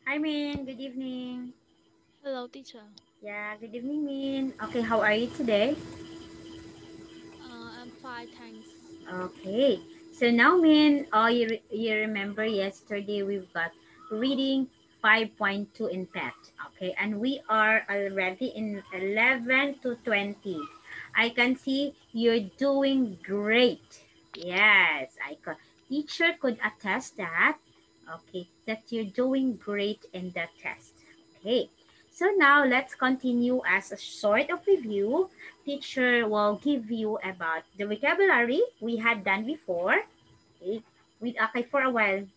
Hi, Min. Good evening. Hello, teacher. Yeah, good evening, Min. Okay, how are you today? I'm fine, thanks. Okay. So now, Min, you remember yesterday we've got reading 5.2 in PET. Okay, and we are already in 11 to 20. I can see you're doing great. Yes, teacher could attest that. Okay, that you're doing great in that test. Okay. So now let's continue as a sort of review. Teacher will give you about the vocabulary we had done before. Okay, for a while.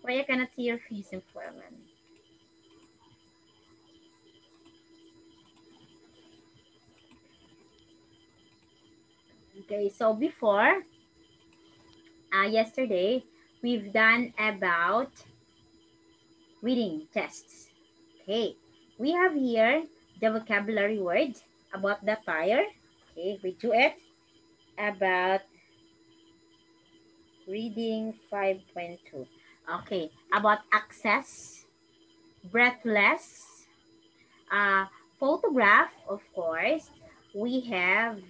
Why I cannot see your face in for a while? Okay, so before yesterday we've done about reading tests. Okay, we have here the vocabulary word about the tire. Okay, we do it about reading 5.2. Okay, about access, breathless, uh, photograph, of course, we have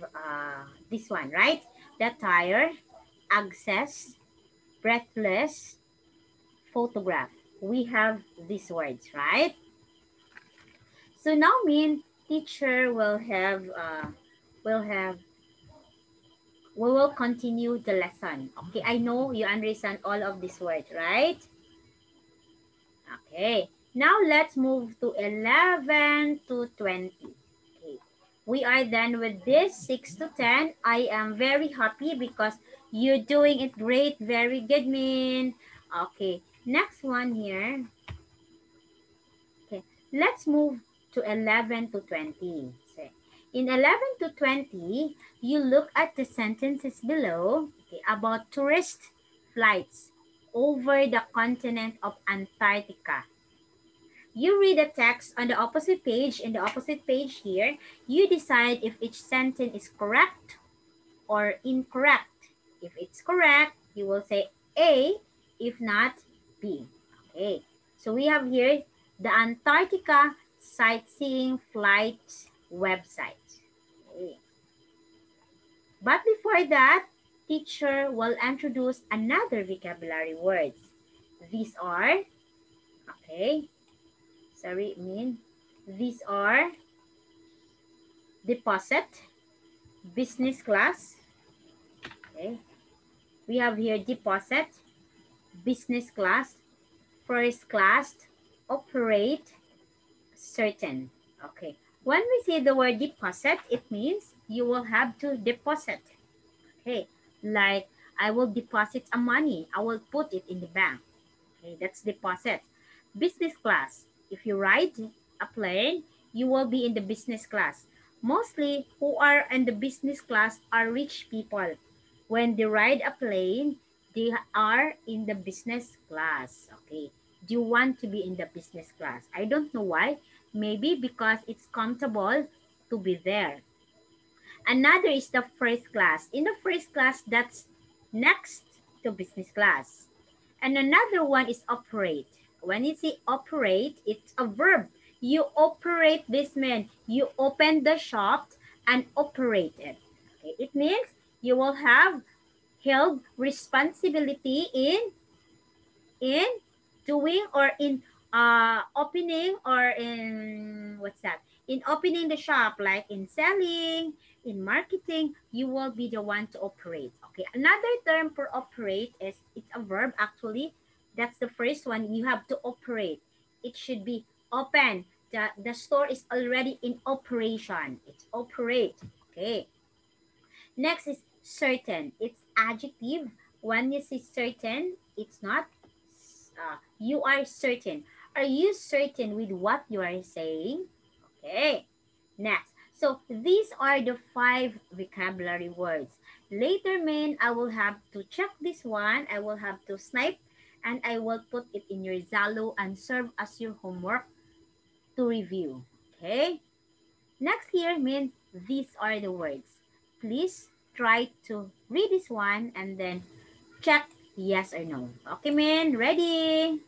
this one, right? The tire, access, breathless, photograph. We have these words, right? So now, mean teacher will have we will continue the lesson. Okay, I know you understand all of these words, right? Okay. Now let's move to 11 to 20. Okay. We are done with this 6 to 10. I am very happy because you're doing it great. Very good, Min. Okay. Next one here. Okay. Let's move to 11 to 20. So, in 11 to 20, you look at the sentences below, okay, about tourist flights over the continent of Antarctica. You read the text on the opposite page. In the opposite page here, you decide if each sentence is correct or incorrect. If it's correct, you will say A. If not, B. Okay. So we have here the Antarctica sightseeing flight website. Okay. But before that, teacher will introduce another vocabulary words. These are, okay, sorry, mean, these are deposit, business class. Okay, we have here deposit, business class, first class, operate, certain. Okay, when we say the word deposit, it means you will have to deposit. Okay, like I will deposit a money, I will put it in the bank. Okay, that's deposit. Business class, if you ride a plane, you will be in the business class. Mostly who are in the business class are rich people. When they ride a plane, they are in the business class. Okay, do you want to be in the business class? I don't know why. Maybe because it's comfortable to be there. Another is the first class. In the first class, that's next to business class. And another one is operate. When you say operate, it's a verb. You operate this man. You open the shop and operate it. Okay? It means you will have held responsibility in doing or in opening or in what's that? In opening the shop, like in selling, in marketing, you will be the one to operate. Okay. Another term for operate is it's a verb actually. That's the first one. You have to operate. It should be open. The store is already in operation. It's operate. Okay. Next is certain. It's adjective. When you say certain, it's not you are certain. Are you certain with what you are saying? Okay. Next. So these are the 5 vocabulary words. Later, man, I will have to check this one. I will have to snipe and I will put it in your Zalo and serve as your homework to review. Okay. Next here, mean these are the words. Please try to read this one and then check yes or no. Okay, man, ready?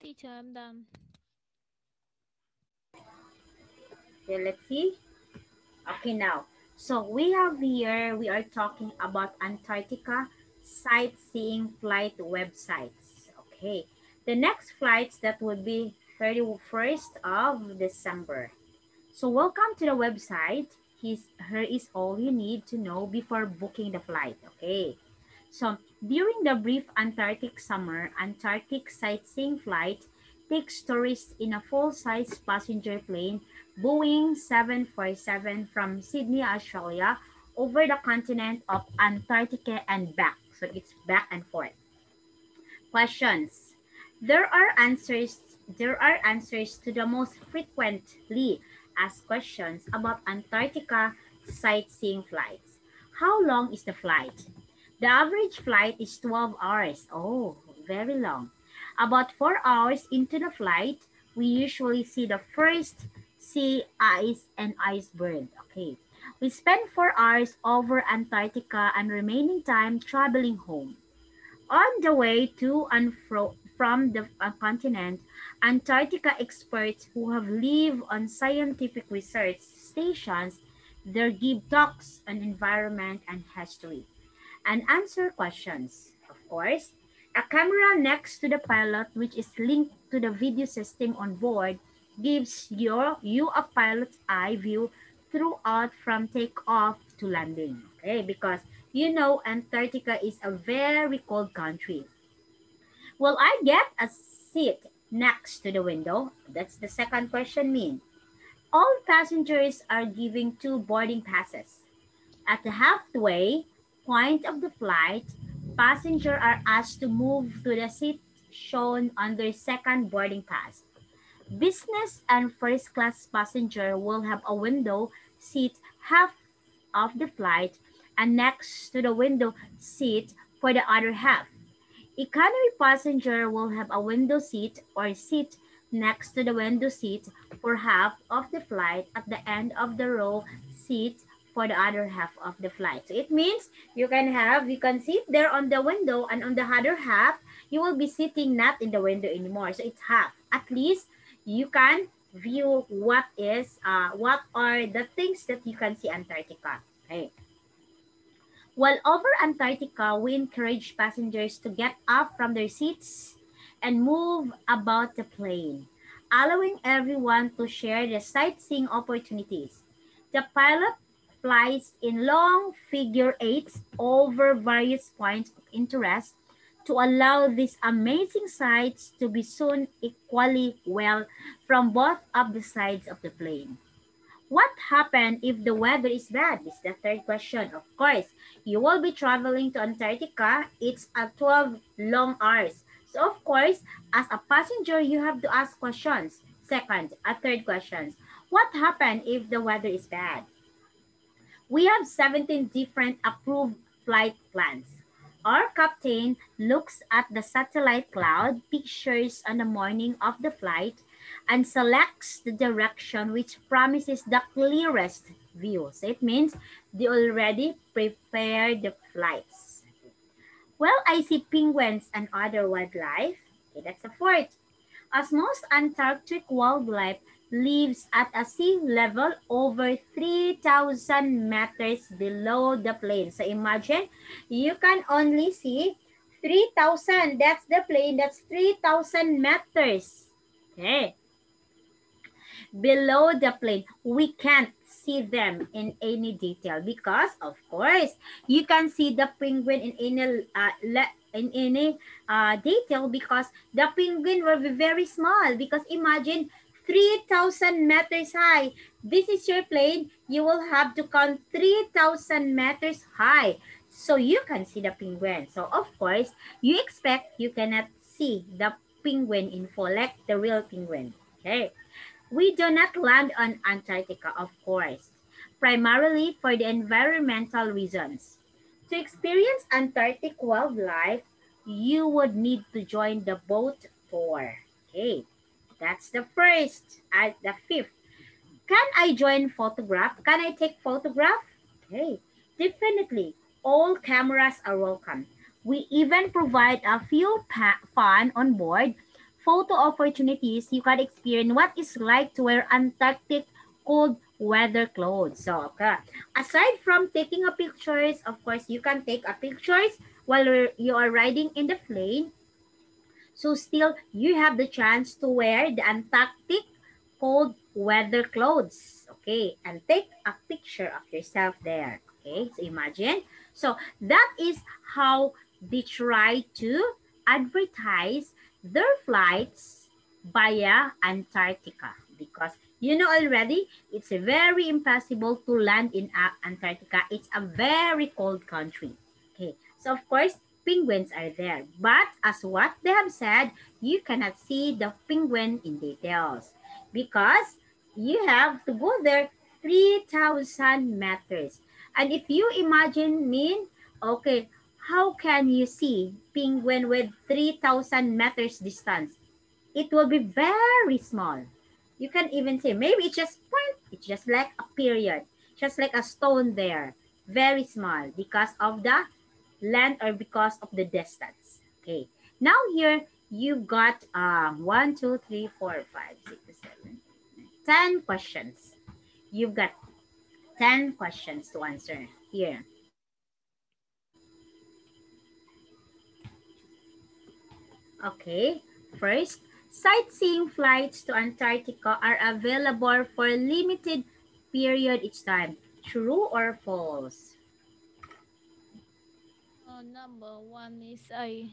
Teacher, I'm done. Okay, let's see. Okay, now. So we have here, we are talking about Antarctica sightseeing flight websites. Okay. The next flights that would be 31st of December. So welcome to the website. Here is all you need to know before booking the flight. Okay. So during the brief Antarctic summer, Antarctic sightseeing flight takes tourists in a full-size passenger plane, Boeing 747 from Sydney, Australia, over the continent of Antarctica and back. So it's back and forth. Questions. There are answers. There are answers to the most frequently asked questions about Antarctica sightseeing flights. How long is the flight? The average flight is 12 hours. Oh, very long. About 4 hours into the flight, we usually see the first sea ice and iceberg. Okay. We spend 4 hours over Antarctica and remaining time traveling home. On the way to and from the continent, Antarctica experts who have lived on scientific research stations there give talks on environment and history and answer questions. Of course, a camera next to the pilot, which is linked to the video system on board, gives you a pilot's eye view throughout from takeoff to landing. Okay, because you know Antarctica is a very cold country. Will I get a seat next to the window? That's the second question mean. All passengers are given two boarding passes. At the halfway point of the flight, passengers are asked to move to the seat shown on their second boarding pass. Business and first class passenger will have a window seat half of the flight and next to the window seat for the other half. Economy passenger will have a window seat or seat next to the window seat for half of the flight at the end of the row seat for the other half of the flight. So it means you can sit there on the window and on the other half, you will be sitting not in the window anymore. So it's half. At least you can view what are the things that you can see Antarctica. Okay. While over Antarctica, we encourage passengers to get up from their seats and move about the plane, allowing everyone to share the sightseeing opportunities. The pilot flies in long figure eights over various points of interest to allow these amazing sights to be seen equally well from both of the sides of the plane. What happens if the weather is bad? This is the third question. Of course, you will be traveling to Antarctica. It's a 12 long hours. So of course, as a passenger, you have to ask questions. Second, a third question. What happens if the weather is bad? We have 17 different approved flight plans. Our captain looks at the satellite cloud pictures on the morning of the flight and selects the direction which promises the clearest view. So it means they already prepared the flights. Well, I see penguins and other wildlife. Okay, that's a fourth. As most Antarctic wildlife lives at a sea level over 3,000 meters below the plane. So imagine, you can only see 3,000. That's the plane. That's 3,000 meters. Okay. Below the plane, we can't see them in any detail because, of course, you can see the penguin in any detail because the penguin will be very small. Because imagine 3,000 meters high. This is your plane. You will have to count 3,000 meters high so you can see the penguin. So of course, you expect you cannot see the penguin in full, like the real penguin. Okay. We do not land on Antarctica, of course, primarily for the environmental reasons. To experience Antarctic wildlife, you would need to join the boat tour. Okay, that's the first. The fifth. Can I join photograph? Can I take photograph? Okay, definitely. All cameras are welcome. We even provide a few fun on board photo opportunities, you can experience what it's like to wear Antarctic cold weather clothes. So, okay. Aside from taking a pictures, of course, you can take a pictures while you are riding in the plane. So still, you have the chance to wear the Antarctic cold weather clothes. Okay, and take a picture of yourself there. Okay, so imagine. So that is how they try to advertise their flights via Antarctica, because you know already it's very impossible to land in Antarctica. It's a very cold country. Okay, so of course penguins are there, but as what they have said, you cannot see the penguin in details because you have to go there 3,000 meters. And if you imagine mean, okay, how can you see penguin with 3,000 meters distance? It will be very small. You can even say maybe it's just point, it's just like a period, just like a stone there, very small because of the length or because of the distance. Okay, now here you've got 1, 2, 3, 4, 5, 6, 7, 10 questions. You've got 10 questions to answer here. Okay, first, sightseeing flights to Antarctica are available for a limited period each time. True or false? Number one is A.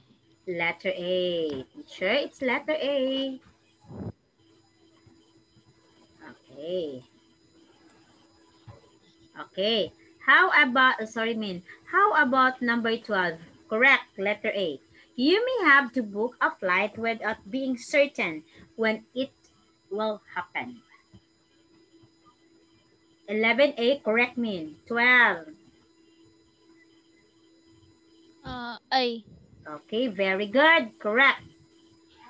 Letter A. Teacher, it's letter A. Okay. Okay. How about, how about number 12? Correct, letter A. You may have to book a flight without being certain when it will happen. 11A, correct mean. 12. A. Okay, very good. Correct.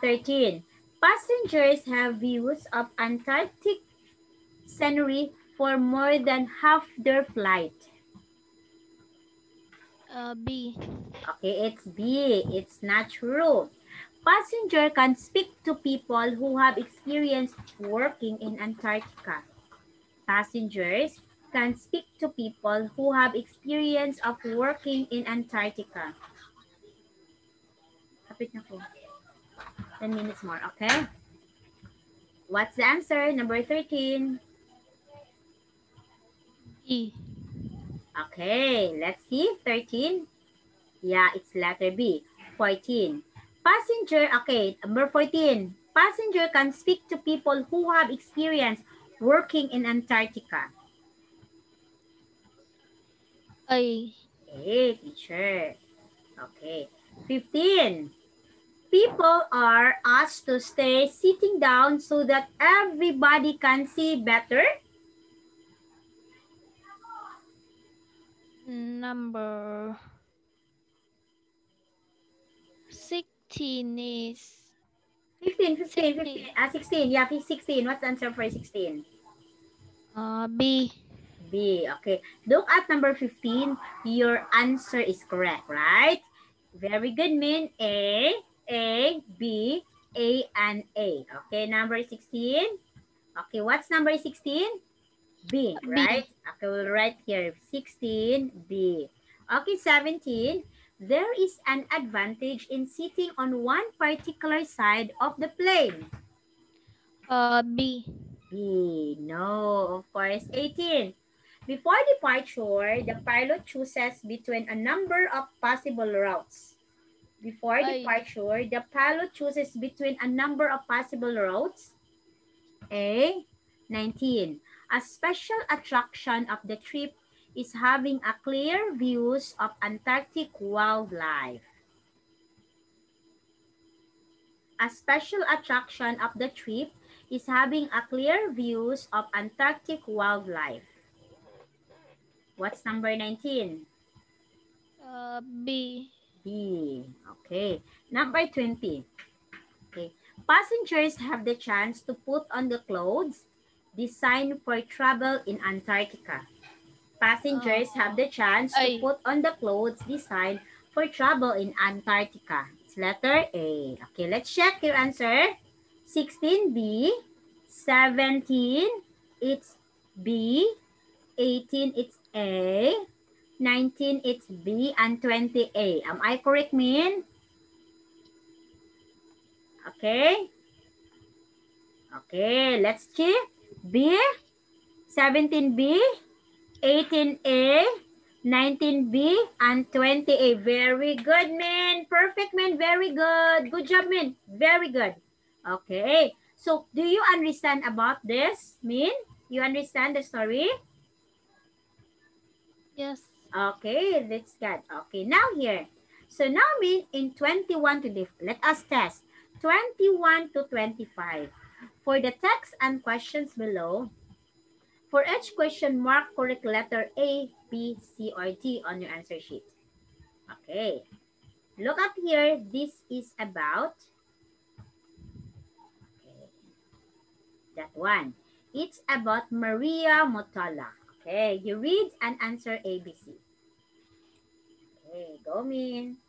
13. Passengers have views of Antarctic scenery for more than half their flight. B. Okay, it's B. It's not true. Passenger can speak to people who have experience working in Antarctica. Passengers can speak to people who have experience of working in Antarctica. Kapit na po. 10 minutes more, okay? What's the answer? Number 13. B. Okay, let's see. 13. Yeah, it's letter B. 14. Passenger, okay, number 14. Passenger can speak to people who have experience working in Antarctica. A. Okay, teacher. Okay. 15. People are asked to stay sitting down so that everybody can see better. Number 16 is 15. 16. 16. Yeah, 16. What's the answer for 16? B. B. Okay. Look at number 15. Your answer is correct, right? Very good, Min. A, B, A, and A. Okay, number 16. Okay, what's number 16? B, right? B. Okay, we'll write here 16, B. Okay, 17. There is an advantage in sitting on one particular side of the plane. B. B, no, of course. 18. Before departure, the pilot chooses between a number of possible routes. Before A. departure, the pilot chooses between a number of possible routes. A, 19. A special attraction of the trip is having a clear views of Antarctic wildlife. A special attraction of the trip is having a clear views of Antarctic wildlife. What's number 19? B. B. Okay. Number 20. Okay. Passengers have the chance to put on the clothes designed for travel in Antarctica. Passengers have the chance to A. put on the clothes designed for travel in Antarctica. It's letter A. Okay, let's check your answer. 16 B, 17 it's B, 18 it's A, 19 it's B, and 20 A. Am I correct, Min? Okay. Okay, let's check. B, 17B, 18A, 19B, and 20A. Very good, Min. Perfect, Min. Very good. Good job, Min. Very good. Okay. So, do you understand about this, Min? You understand the story? Yes. Okay, that's good. Okay, now here. So now, Min, in 21 to let us test. 21 to 25. For the text and questions below, for each question, mark correct letter A, B, C, or D on your answer sheet. Okay. Look up here. This is about okay, that one. It's about Maria Motala. Okay. You read and answer A, B, C. Okay. Go, Min.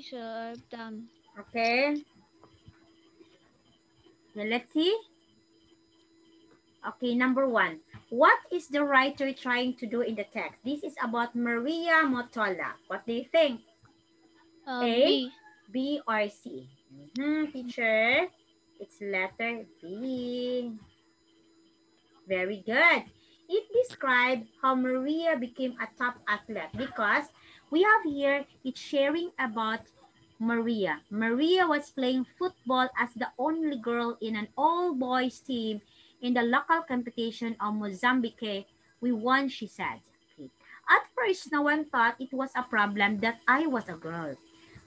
Teacher, I'm done. Okay. Now let's see. Okay, number 1. What is the writer trying to do in the text? This is about Maria Motola. What do you think? A, B. B, or C? Teacher, it's letter B. Very good. It describes how Maria became a top athlete because we have here it's sharing about Maria. Maria was playing football as the only girl in an all-boys team in the local competition of Mozambique. We won, she said. Okay. At first, no one thought it was a problem that I was a girl.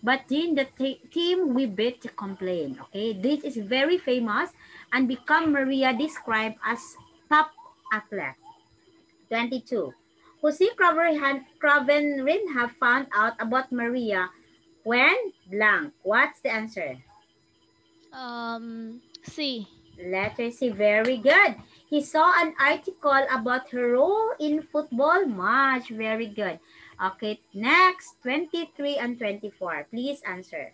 But then the team we beat complained. Okay, this is very famous and become Maria described as top athlete. 22. Jose Cravenrin have found out about Maria when blank. What's the answer? C. Letter C. Very good. He saw an article about her role in football match. Very good. Okay, next, 23 and 24. Please answer.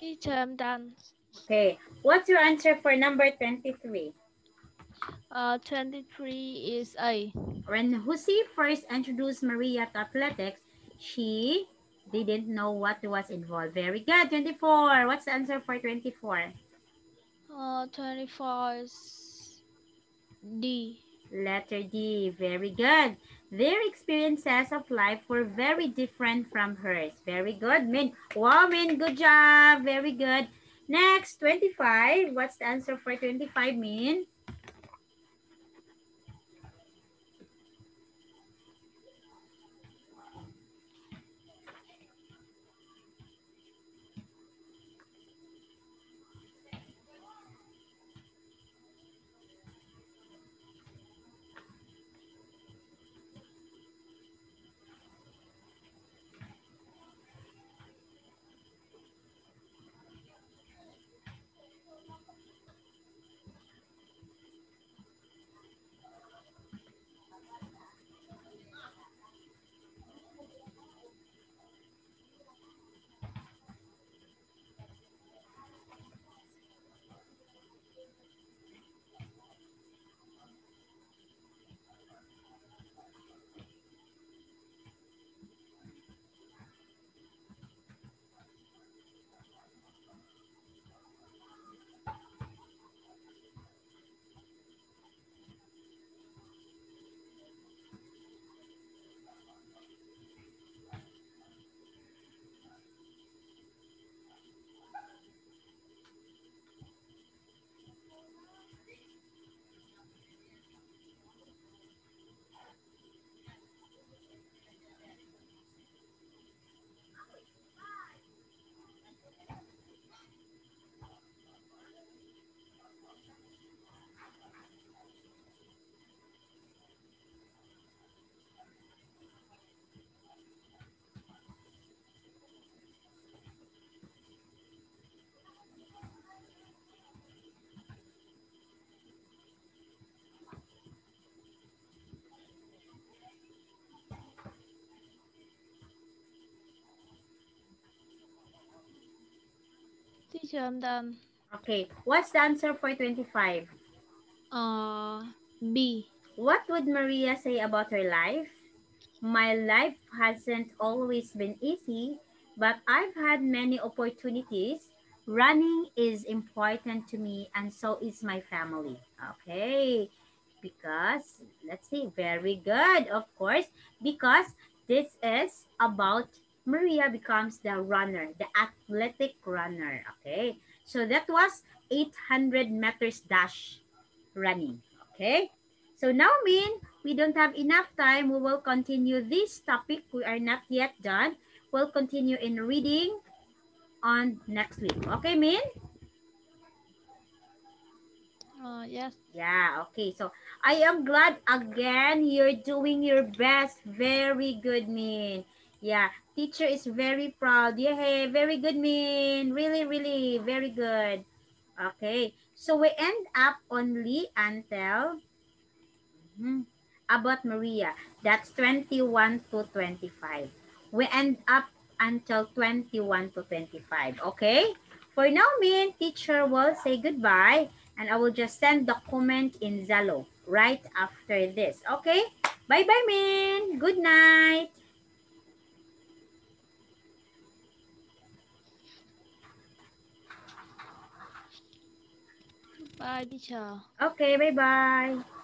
Teacher, I'm done. Okay, what's your answer for number 23? 23 is A. When Jose first introduced Maria to athletics, she didn't know what was involved. Very good. 24. What's the answer for 24? 24 is D. Letter D. Very good. Their experiences of life were very different from hers. Very good, Min. Wow, Min. Good job. Very good. Next, 25. What's the answer for 25, Min? Teacher, I'm done. Okay, what's the answer for 25? B. What would Maria say about her life? My life hasn't always been easy, but I've had many opportunities. Running is important to me, and so is my family. Okay, because let's see, very good, of course, because this is about Maria becomes the runner, the athletic runner. Okay, so that was 800 meters dash running. Okay, so now, Min, we don't have enough time. We will continue this topic. We are not yet done. We'll continue in reading on next week. Okay, Min? Yes. Yeah, okay. So I am glad again you're doing your best. Very good, Min. Yeah, teacher is very proud. Yeah, very good, Min. Really, really, very good. Okay. So we end up only until about Maria. That's 21 to 25. We end up until 21 to 25. Okay? For now, Min, teacher will say goodbye and I will just send the comment in Zalo right after this. Okay? Bye-bye, Min. Good night. Bye, teacher. Okay, bye-bye.